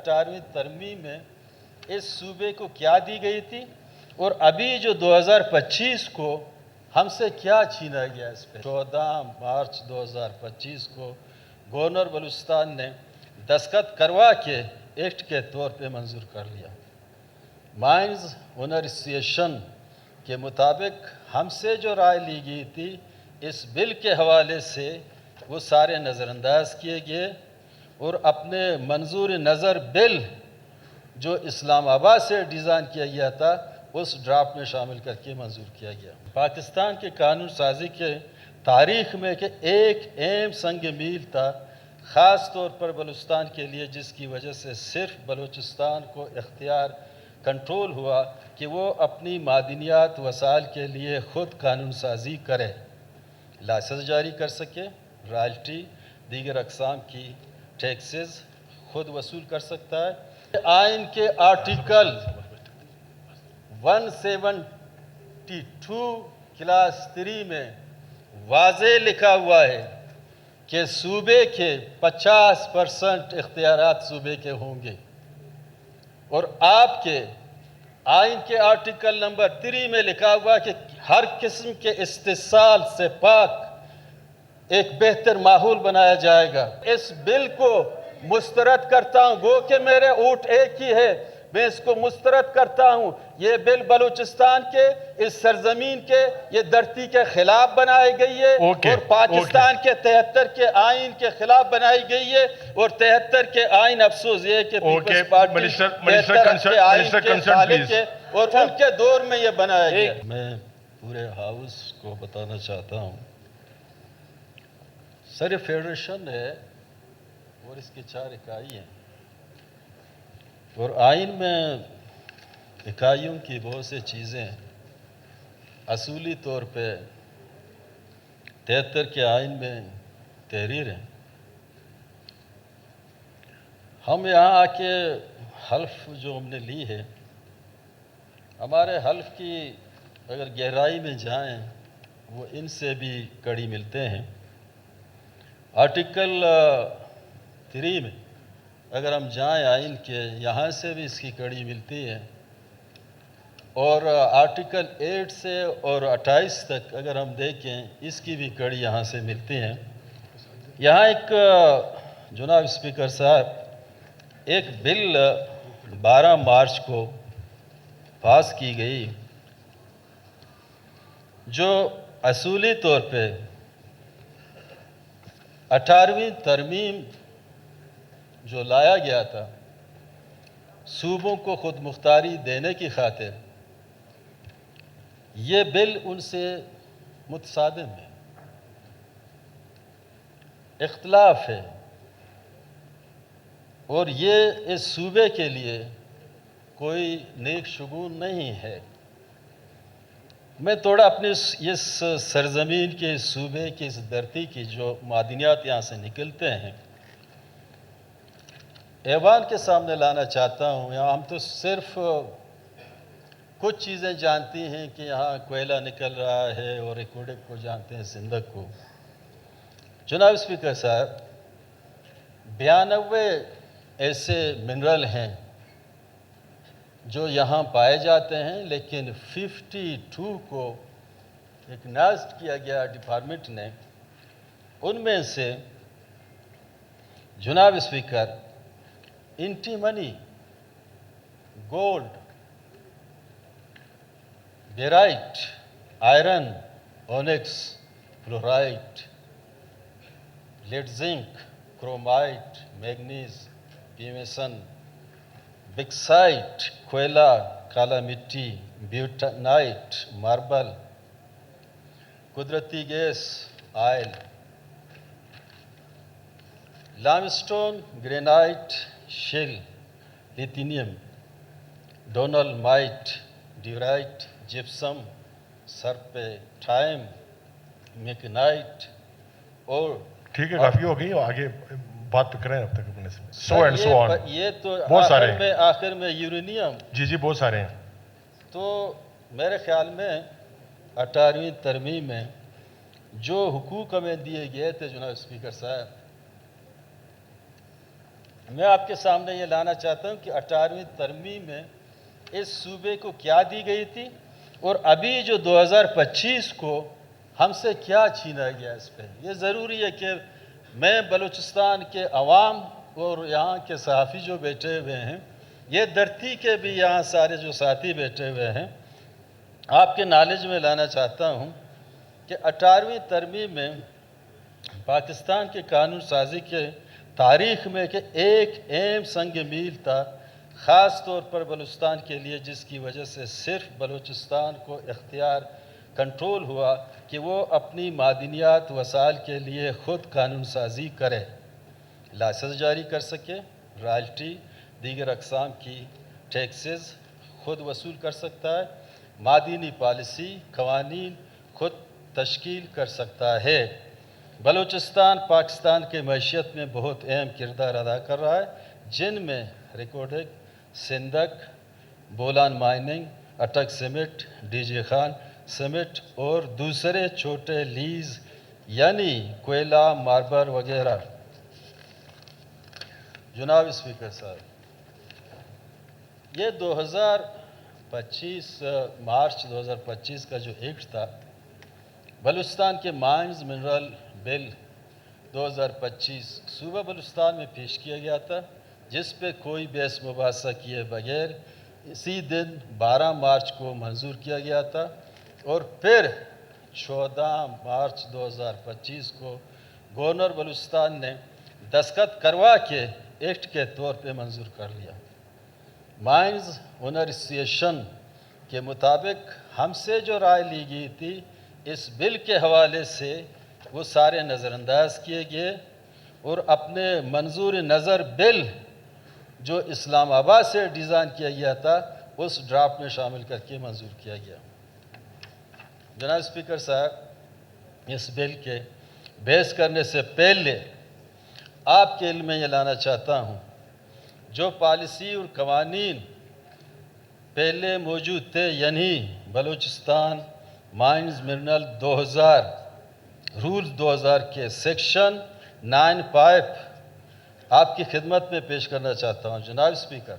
18ویں ترمیم میں اس صوبے کو کیا دی گئی تھی اور ابھی جو 2025 کو ہم سے کیا چھینا گیا اس پہ؟ 14 مارچ 2025 کو گورنر بلوچستان نے دستخط کروا کے ایکٹ کے طور پہ منظور کر لیا۔ مائنز اونر ایسوسی کے مطابق ہم سے جو رائے لی گئی تھی اس بل کے حوالے سے وہ سارے نظر انداز کیے گئے اور اپنے منظور نظر بل جو اسلام آباد سے ڈیزائن کیا گیا تھا اس ڈرافٹ میں شامل کر کے منظور کیا گیا۔ پاکستان کے قانون سازی کے تاریخ میں کہ ایک اہم سنگ میل تھا خاص طور پر بلوچستان کے لیے، جس کی وجہ سے صرف بلوچستان کو اختیار کنٹرول ہوا کہ وہ اپنی معدنیات وسائل کے لیے خود قانون سازی کرے، لائسنس جاری کر سکے، رائلٹی دیگر اقسام کی ٹیکسز خود وصول کر سکتا ہے۔ آئین کے آرٹیکل 172 کلاس 3 میں واضح لکھا ہوا ہے کہ صوبے کے 50% اختیارات صوبے کے ہوں گے، اور آپ کے آئین کے آرٹیکل نمبر 3 میں لکھا ہوا کہ ہر قسم کے استحصال سے پاک ایک بہتر ماحول بنایا جائے گا۔ اس بل کو مسترد کرتا ہوں، گو کہ میرے اونٹ ایک ہی ہے، میں اس کو مسترد کرتا ہوں۔ یہ بل بلوچستان کے، اس سرزمین کے، یہ دھرتی کے خلاف بنائی گئی ہے اور پاکستان کے 73 کے آئین کے خلاف بنائی گئی ہے، اور 73 کے آئین افسوس یہ ہے کہ پیپلز پارٹی 73 کے آئین کے خالق ہے اور ان کے دور میں یہ بنایا گیا۔ میں پورے ہاؤس کو بتانا چاہتا ہوں، سر فیڈریشن ہے اور اس کی 4 اکائی ہیں، اور آئین میں اکائیوں کی بہت سے چیزیں اصولی طور پہ 73 کے آئین میں تحریر ہیں۔ ہم یہاں آ کے حلف جو ہم نے لی ہے، ہمارے حلف کی اگر گہرائی میں جائیں وہ ان سے بھی کڑی ملتے ہیں۔ آرٹیکل 3 میں اگر ہم جائیں آئین کے، یہاں سے بھی اس کی کڑی ملتی ہے، اور آرٹیکل 8 سے اور 28 تک اگر ہم دیکھیں اس کی بھی کڑی یہاں سے ملتی ہیں۔ یہاں ایک جناب اسپیکر صاحب ایک بل 12 مارچ کو پاس کی گئی جو اصولی طور پہ 18ویں ترمیم جو لایا گیا تھا صوبوں کو خود مختاری دینے کی خاطر، یہ بل ان سے متصادم ہے، اختلاف ہے، اور یہ اس صوبے کے لیے کوئی نیک شگون نہیں ہے۔ میں تھوڑا اپنی اس سرزمین کے، اس صوبے کی، اس دھرتی کی جو معدنیات یہاں سے نکلتے ہیں ایوان کے سامنے لانا چاہتا ہوں۔ یہاں ہم تو صرف کچھ چیزیں جانتی ہیں کہ یہاں کوئلہ نکل رہا ہے اور ایکوڈک کو جانتے ہیں، سندھک کو۔ جناب اسپیکر صاحب، 92 ایسے منرل ہیں جو یہاں پائے جاتے ہیں، لیکن 52 کو اکنالجڈ کیا گیا ڈپارٹمنٹ نے۔ ان میں سے جناب speaker antimony, gold, barite, iron, onyx, fluorite, lead zinc, chromite, manganese, pumice, bauxite, کوئلہ، کالا مٹی، بیوٹانائٹ، ماربل، قدرتی gas, oil, limestone, granite, shale, lithium, dolomite, diorite, gypsum, serpentine, magnesite اور ٹھیک ہے، کافی ہو گئی، آگے بات تو کریں اب تک اپنے سے۔ سو اینڈ سو آن، یہ تو بہت سارے ہیں۔ آخر میں یورینیم، جی بہت سارے ہیں۔ تو میرے خیال میں 18ویں ترمیم میں جو حقوق ہمیں دیے گئے تھے جناب اسپیکر صاحب، میں آپ کے سامنے یہ لانا چاہتا ہوں کہ 18ویں ترمیم میں اس صوبے کو کیا دی گئی تھی اور ابھی جو 2025 کو ہم سے کیا چھینا گیا اس پہ. یہ ضروری ہے کہ میں بلوچستان کے عوام اور یہاں کے صحافی جو بیٹھے ہوئے ہیں، یہ دھرتی کے بھی یہاں سارے جو ساتھی بیٹھے ہوئے ہیں، آپ کے نالج میں لانا چاہتا ہوں کہ 18ویں ترمیم میں پاکستان کے قانون سازی کے تاریخ میں کہ ایک اہم سنگ میل تھا، خاص طور پر بلوچستان کے لیے، جس کی وجہ سے صرف بلوچستان کو اختیار کنٹرول ہوا کہ وہ اپنی معدنیات وسائل کے لیے خود قانون سازی کرے، لائسنس جاری کر سکے، رائلٹی دیگر اقسام کی ٹیکسز خود وصول کر سکتا ہے، معدنی پالیسی قوانین خود تشکیل کر سکتا ہے. بلوچستان پاکستان کے معیشت میں بہت اہم کردار ادا کر رہا ہے، جن میں Reko Diq, Sindh, Bolan mining, Attock cement, D G Khan cement اور دوسرے چھوٹے لیز یعنی کوئلہ، ماربل وغیرہ. جناب اسپیکر صاحب، یہ 2025 مارچ 2025 کا جو ایکٹ تھا، بلوچستان کے مائنز منرل بل 2025 صوبہ بلوچستان میں پیش کیا گیا تھا، جس پہ کوئی بحث مباحثہ کیے بغیر اسی دن 12 مارچ کو منظور کیا گیا تھا اور پھر 14 مارچ 2025 کو گورنر بلوچستان نے دستخط کروا کے ایکٹ کے طور پہ منظور کر لیا. مائنز اونر ایسوسی کے مطابق ہم سے جو رائے لی گئی تھی اس بل کے حوالے سے، وہ سارے نظر انداز کیے گئے اور اپنے منظور نظر بل جو اسلام آباد سے ڈیزائن کیا گیا تھا اس ڈرافٹ میں شامل کر کے منظور کیا گیا. جناب اسپیکر صاحب، اس بل کے بحث کرنے سے پہلے آپ کے علم میں یہ لانا چاہتا ہوں، جو پالیسی اور قوانین پہلے موجود تھے، یعنی بلوچستان مائنز منرل 2000 رول 2000 کے سیکشن 9(5) آپ کی خدمت میں پیش کرنا چاہتا ہوں. جناب اسپیکر،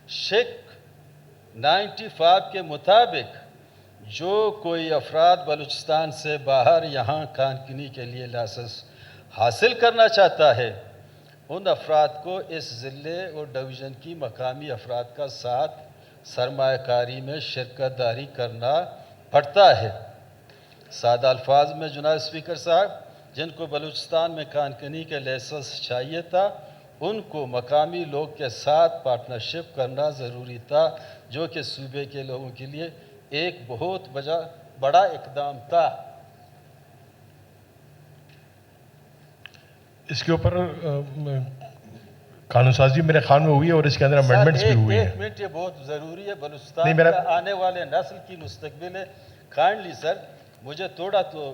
سیکشن 95 کے مطابق جو کوئی افراد بلوچستان سے باہر یہاں کانکنی کے لیے لائسنس حاصل کرنا چاہتا ہے، ان افراد کو اس ضلع اور ڈویژن کی مقامی افراد کا ساتھ سرمایہ کاری میں شرکت داری کرنا پڑتا ہے. سادہ الفاظ میں جناب اسپیکر صاحب، جن کو بلوچستان میں کانکنی کے لائسنس چاہیے تھا، ان کو مقامی لوگ کے ساتھ پارٹنرشپ کرنا ضروری تھا، جو کہ صوبے کے لوگوں کے لیے ایک بہت بڑا اقدام تھا. اس کے اوپر قانون سازی میرے خیال میں ہوئی ہے اور اس کے اندر امینڈمنٹس بھی ہوئی ہیں. ایک منٹ، یہ بہت ضروری ہے، بلوچستان کا آنے والے نسل کی مستقبل ہے. کائنڈلی سر، مجھے تھوڑا تو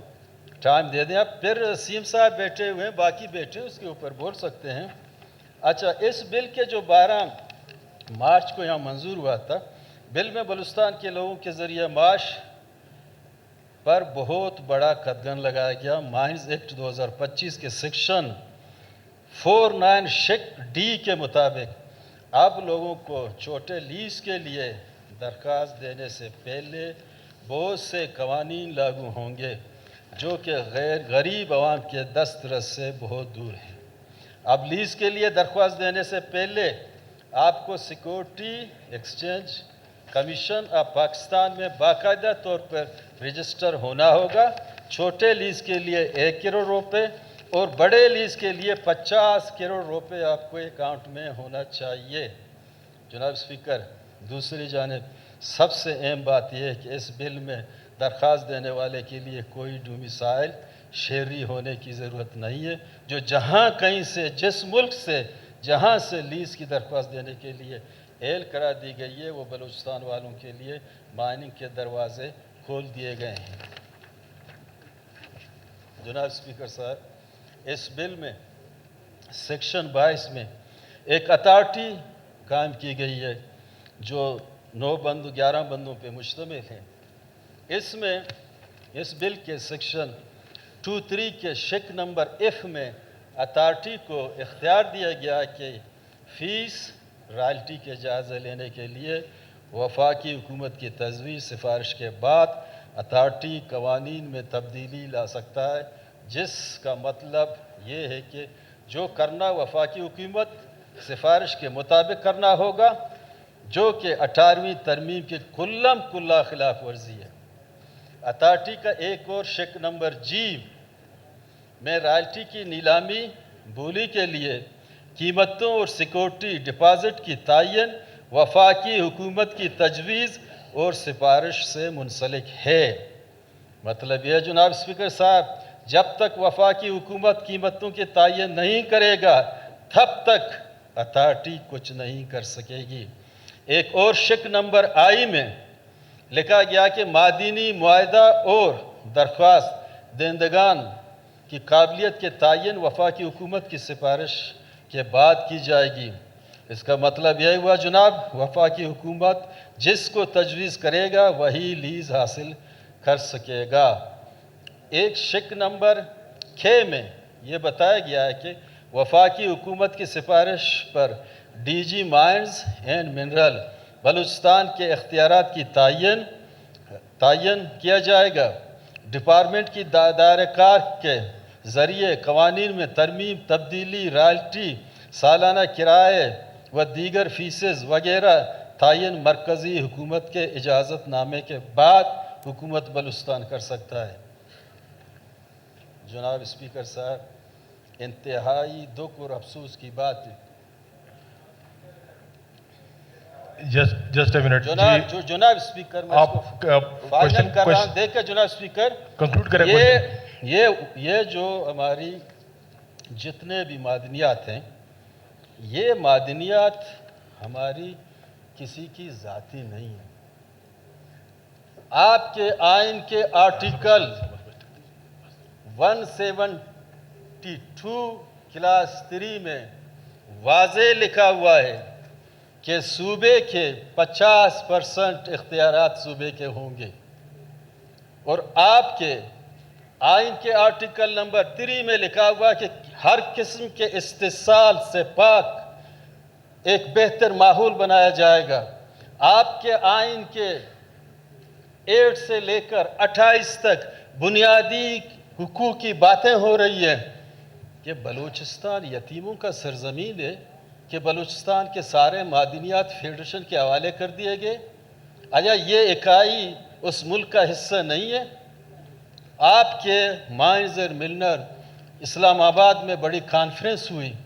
ٹائم دے دیں. آپ پھر سیم صاحب بیٹھے ہوئے ہیں، باقی بیٹھے اس کے اوپر بول سکتے ہیں. اچھا، اس بل کے جو 12 مارچ کو یہاں منظور ہوا تھا، بل میں بلوچستان کے لوگوں کے ذریعہ معاش پر بہت بڑا قدغن لگایا گیا. مائنز ایکٹ 2025 کے سیکشن 49(ڈی) کے مطابق اب لوگوں کو چھوٹے لیز کے لیے درخواست دینے سے پہلے بہت سے قوانین لاگو ہوں گے جو کہ غریب عوام کے دسترس سے بہت دور ہیں. اب لیز کے لیے درخواست دینے سے پہلے آپ کو security exchange commission of Pakistan میں باقاعدہ طور پر رجسٹر ہونا ہوگا. چھوٹے لیز کے لیے 1 کروڑ روپے اور بڑے لیز کے لیے 50 کروڑ روپے آپ کو اکاؤنٹ میں ہونا چاہیے. جناب اسپیکر، دوسری جانب سب سے اہم بات یہ ہے کہ اس بل میں درخواست دینے والے کے لیے کوئی ڈومیسائل شہری ہونے کی ضرورت نہیں ہے. جو جہاں کہیں سے، جس ملک سے جہاں سے لیز کی درخواست دینے کے لیے اہل قرار دی گئی ہے، وہ بلوچستان والوں کے لیے مائننگ کے دروازے کھول دیے گئے ہیں. جناب اسپیکر صاحب، اس بل میں سیکشن 22 میں ایک اتھارٹی قائم کی گئی ہے جو 11 بندوں پہ مشتمل ہے. اس میں اس بل کے سیکشن 23 کے شق نمبر F میں अथॉरिटी को इख्तियार दिया गया कि फ़ीस रॉयल्टी के जायज़ा लेने के लिए वफाकी हुकूमत की तजवीज़ सिफारिश के बाद अथॉरिटी कवानीन में तब्दीली ला सकता है, जिसका मतलब ये है कि जो करना वफाकी हुकूमत सिफारिश के मुताबिक करना होगा, जो कि 18वीं तरमीम की कुल्लम कुल्ला खिलाफ वर्जी है। अथॉरिटी का एक और शिक नंबर जी में रॉयल्टी की नीलामी बोली के लिए कीमतों और सिक्योरिटी डिपॉजिट की तयन वफाकी हुकूमत की तजवीज़ और सिफारिश से मुंसलिक है। मतलब यह जनाब स्पीकर साहब, जब तक वफाकी हुकूमत कीमतों की तयन नहीं करेगा तब तक अथॉरिटी कुछ नहीं कर सकेगी। एक और शिक नंबर आई में लिखा गया कि मादनी मुआहदा और दरख्वास्त देंदगान की काबिलियत के तयन वफाकी हुकूमत की सिफारिश के बाद की जाएगी। इसका मतलब यह हुआ जनाब, वफाकी हुकूमत जिसको तजवीज़ करेगा वही लीज़ हासिल कर सकेगा। एक शिक नंबर खे में ये बताया गया है कि वफाकी हुकूमत की सिफारिश पर DG mines and mineral Balochistan के इख्तियारात की तयन किया जाएगा। डिपार्टमेंट की दायरेकार के ज़रिए कवानीन में तरमीम, तब्दीली, रॉयल्टी, सालाना किराए व दीगर फीसेस वगैरह तयन मरकज़ी हुकूमत के इजाज़त नामे के बाद हुकूमत बलूचिस्तान कर सकता है। जनाब स्पीकर साहब, इंतहाई दुख और अफसोस की बात है जस्ट अ मिनट जनाब स्पीकर, मैं आप फाइनल कर रहा हूं। देखकर जनाब स्पीकर कंक्लूड करें। ये जो हमारी जितने भी मादनियात हैं, ये मादनियात हमारी किसी की ज़ाती नहीं है। आपके आइन के आर्टिकल 172 क्लास 3 में वाज़े लिखा हुआ है कि सूबे के 50% इख्तियारात सूबे के होंगे, और आपके आइन के आर्टिकल नंबर 3 में लिखा हुआ कि हर किस्म के इस्तेसाल से पाक एक बेहतर माहौल बनाया जाएगा। आपके आइन के 8 से लेकर 28 तक बुनियादी हुकूक की बातें हो रही हैं कि बलूचिस्तान यतीमों का सरजमीन है, कि बलूचिस्तान के सारे मादनियात फेडरेशन के हवाले कर दिए गए। आया ये इकाई उस मुल्क का हिस्सा नहीं है? आपके माइंस और मिलनर इस्लामाबाद में बड़ी कॉन्फ्रेंस हुई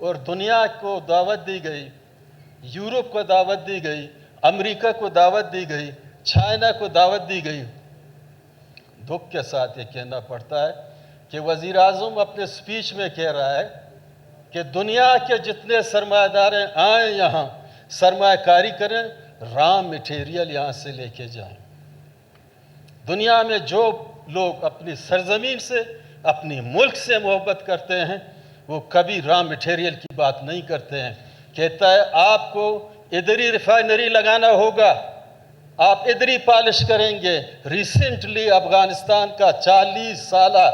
और दुनिया को दावत दी गई, यूरोप को दावत दी गई, अमेरिका को दावत दी गई, चाइना को दावत दी गई। दुख के साथ ये कहना पड़ता है कि वज़ीर आज़म अपने स्पीच में कह रहा है कि दुनिया के जितने सरमायादार आएँ यहाँ सरमायाकारी करें, रॉ मटेरियल यहाँ से लेके जाएं। दुनिया में जो लोग अपनी सरजमीन से, अपनी मुल्क से मोहब्बत करते हैं, वो कभी रॉ मटेरियल की बात नहीं करते हैं। कहता है आपको इधर ही रिफाइनरी लगाना होगा, आप इधर ही पॉलिश करेंगे। रिसेंटली अफगानिस्तान का 40 साला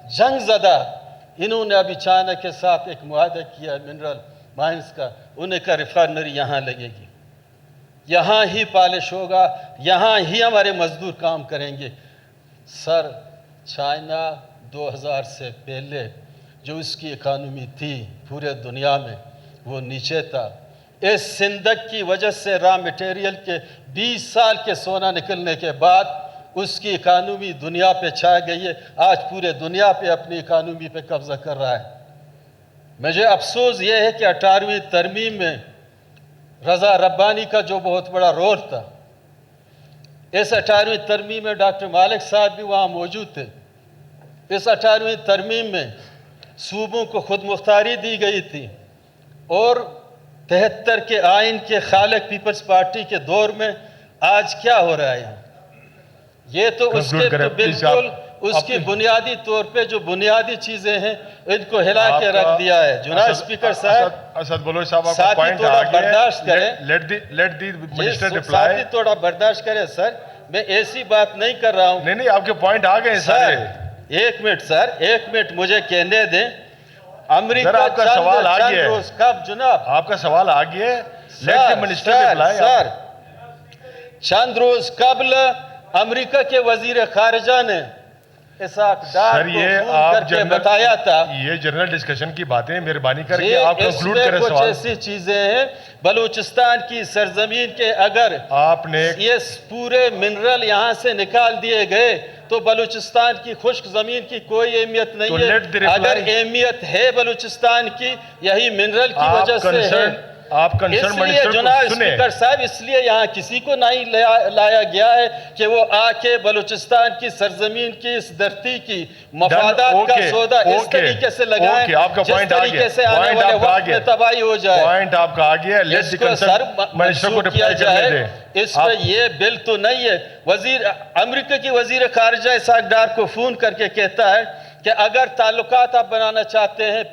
जंग ज़दा, इन्होंने अभी चाइना के साथ एक मुआहदा किया मिनरल माइंस का, उन्हें का रिफाइनरी यहाँ लगेगी, यहाँ ही पॉलिश होगा, यहाँ ही हमारे मजदूर काम करेंगे। सर, चाइना 2000 से पहले जो इसकी इकानमी थी पूरे दुनिया में वो नीचे था। इस सिंदक की वजह से रॉ मटेरियल के 20 साल के सोना निकलने के बाद उसकी इकानमी दुनिया पे छा गई है। आज पूरे दुनिया पे अपनी इकानमी पे कब्जा कर रहा है। मुझे अफसोस ये है कि 18वीं तरमीम में रज़ा रब्बानी का जो बहुत बड़ा रोल था, इस 18वीं तरमीम में डॉक्टर मालिक साहब भी वहाँ मौजूद थे। इस 18वीं तरमीम में सूबों को खुद मुख्तारी दी गई थी, और 73 के आइन के खालिक पीपल्स पार्टी के दौर में आज क्या हो रहा है यहाँ? ये तो उसके तो बिल्कुल उसकी बुनियादी तौर पे जो बुनियादी चीजें हैं इनको हिला के रख दिया है। जनाब स्पीकर साहब, असद बलोच साहब, आपका साथी पॉइंट थोड़ा आ गया। बर्दाश्त करें। Let the minister reply. साथी थोड़ा बर्दाश्त करें सर, मैं ऐसी बात नहीं कर रहा हूँ। नहीं, आपके पॉइंट आ गए सर। एक मिनट सर, एक मिनट मुझे कहने दें। अमेरिका सर, आपका सवाल आ गया है। रोज कब जनाब आपका सवाल आ गया है, let the minister reply. Sir, चंद रोज कबल अमेरिका के वजीर खारजा ने इसाक डार सर, को ये फोन आप करके बताया था ये जनरल डिस्कशन की बातें मेहरबानी करके ये आप कंक्लूड इसमें करें कुछ सवाल। ऐसी चीजें हैं बलूचिस्तान की सरजमीन के अगर आपने ये पूरे मिनरल यहाँ से निकाल दिए गए तो बलूचिस्तान की खुश्क जमीन की कोई अहमियत नहीं तो है। let the reply- अगर अहमियत है बलूचिस्तान की यही मिनरल की वजह से है। आप कंसर्न इसलिए मिनिस्टर जनाब को सुने। स्पीकर साहब, इसलिए यहाँ किसी को नहीं लाया गया है कि वो आके बलूचिस्तान की सरजमीन की इस धरती की मफादात का ओके, सौदा इस ओके, तरीके से लगाएं ओके, आपका जिस पॉइंट आ तरीके गया, से आने पॉइंट वाले आपका आ वक्त गया। में तबाही हो जाए। पॉइंट आपका आ गया, लेट द इसको कंसर्न सर मिनिस्टर को मंसूख किया रिप्लाई करने जाए। दे। इस पर ये बिल तो नहीं है। अमेरिका की वजीर खारजा इसाक डार को फोन करके कहता है कि अगर ताल्लुकात आप बनाना चाहते हैं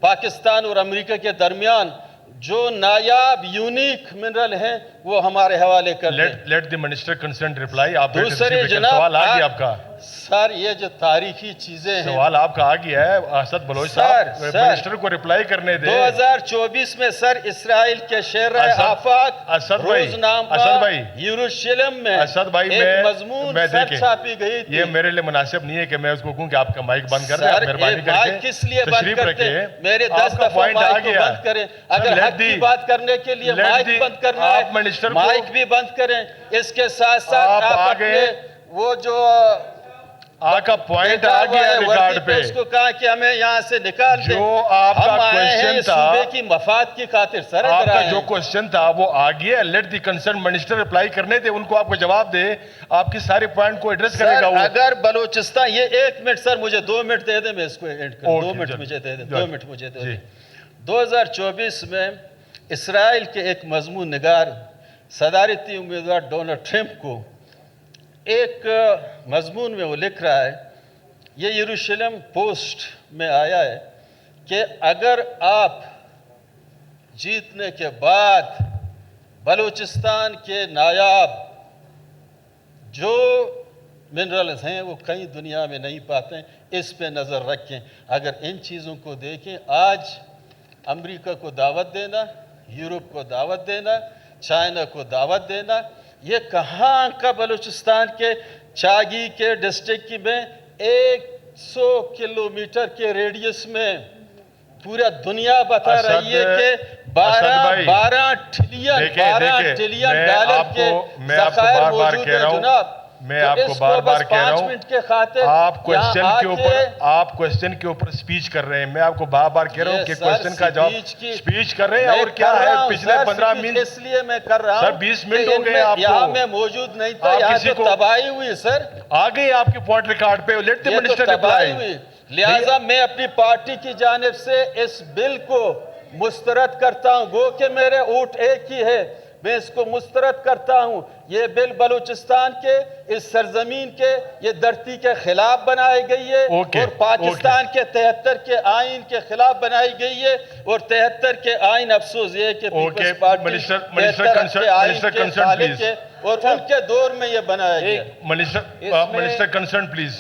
पाकिस्तान और अमेरिका के दरमियान, जो नायाब यूनिक मिनरल हैं वो हमारे हवाले कर दें। Late the minister concern reply. आप दूसरे जनाब सवाल आ गया आपका। सर, ये जो तारीखी चीजें हैं, सवाल आपका आ गया है असद बलोच सर, साहब, सर, मिनिस्टर को रिप्लाई करने दे। 2024 में सर इसराइल के शहर आफाक असद भाई, रोजनामा असद भाई, यरूशलेम में असद भाई, एक मजमून मैं सर देखें, छापी गई थी। ये मेरे लिए मुनासिब नहीं है कि मैं उसको कहूं कि आपका माइक बंद कर दें। सर, आप मेहरबानी ये करके माइक किस लिए बंद तशरीफ करते रखिए। हैं? मेरे 10 आपका दफा पॉइंट आ माइक को गया। बंद करें। सर, अगर let हक की the- बात करने के लिए let माइक the- बंद करना आप है, मिनिस्टर को- माइक भी बंद करें। इसके साथ साथ आप आ अपने गए। वो जो आपका पॉइंट आ गया रिकॉर्ड पे। उसको कहा कि हमें यहाँ से निकाल दें। जो आपका हम आए हैं क्वेश्चन इस था, सूबे की मफाद की खातिर सर। आपका जो क्वेश्चन था वो आ गया। Let the concern minister reply करने दे, उनको आपको जवाब दे। आपकी सारे पॉइंट को एड्रेस करेगा वो। अगर बलूचिस्तान, ये 1 मिनट सर, मुझे 2 मिनट दे दे, मैं इसको एंड करूं। 2 मिनट मुझे दे दे, 2 मिनट मुझे दे दे। 2024 में इसराइल के एक मजमून निगार सदारती उम्मीदवार डोनाल्ड ट्रंप को एक मजमून में वो लिख रहा है, ये यरूशलेम पोस्ट में आया है कि अगर आप जीतने के बाद बलूचिस्तान के नायाब जो मिनरल्स हैं वो कहीं दुनिया में नहीं पाते हैं, इस पे नज़र रखें। अगर इन चीज़ों को देखें, आज अमेरिका को दावत देना, यूरोप को दावत देना, चाइना को दावत देना, ये कहाँ का बलूचिस्तान के चागी के डिस्ट्रिक्ट में 100 किलोमीटर के रेडियस में पूरा दुनिया बता रही है कि 12 ट्रिलियन डॉलर के ज़खायर मौजूद हैं जनाब। मैं आपको बार बार कह रहा हूं, के खातिर आप क्वेश्चन के ऊपर स्पीच कर रहे हैं। मैं आपको बार बार कह रहा हूं कि क्वेश्चन का जवाब स्पीच कर रहे हैं। और क्या है पिछले 15 मिनट, इसलिए मैं कर रहा हूं सर 20 मिनट हो गए आपको। यहाँ मैं मौजूद नहीं था, यहाँ तो तबाही हुई सर। आ गई आपके पॉइंट रिकॉर्ड पे। Late the minister reply. लिहाजा मैं अपनी पार्टी की जानिब से इस बिल को मुस्तरद करता हूं। गो के मेरे वोट एक ही है, मैं इसको मुस्तरद करता हूं। ये बिल बलूचिस्तान के इस सरजमीन के, ये धरती के खिलाफ बनाई गई है और पाकिस्तान के 73 के आइन के खिलाफ बनाई गई है। और 73 के आइन, अफसोस ये है कि पीपल्स पार्टी और उनके दौर में ये बनाया गया। Minister concern please.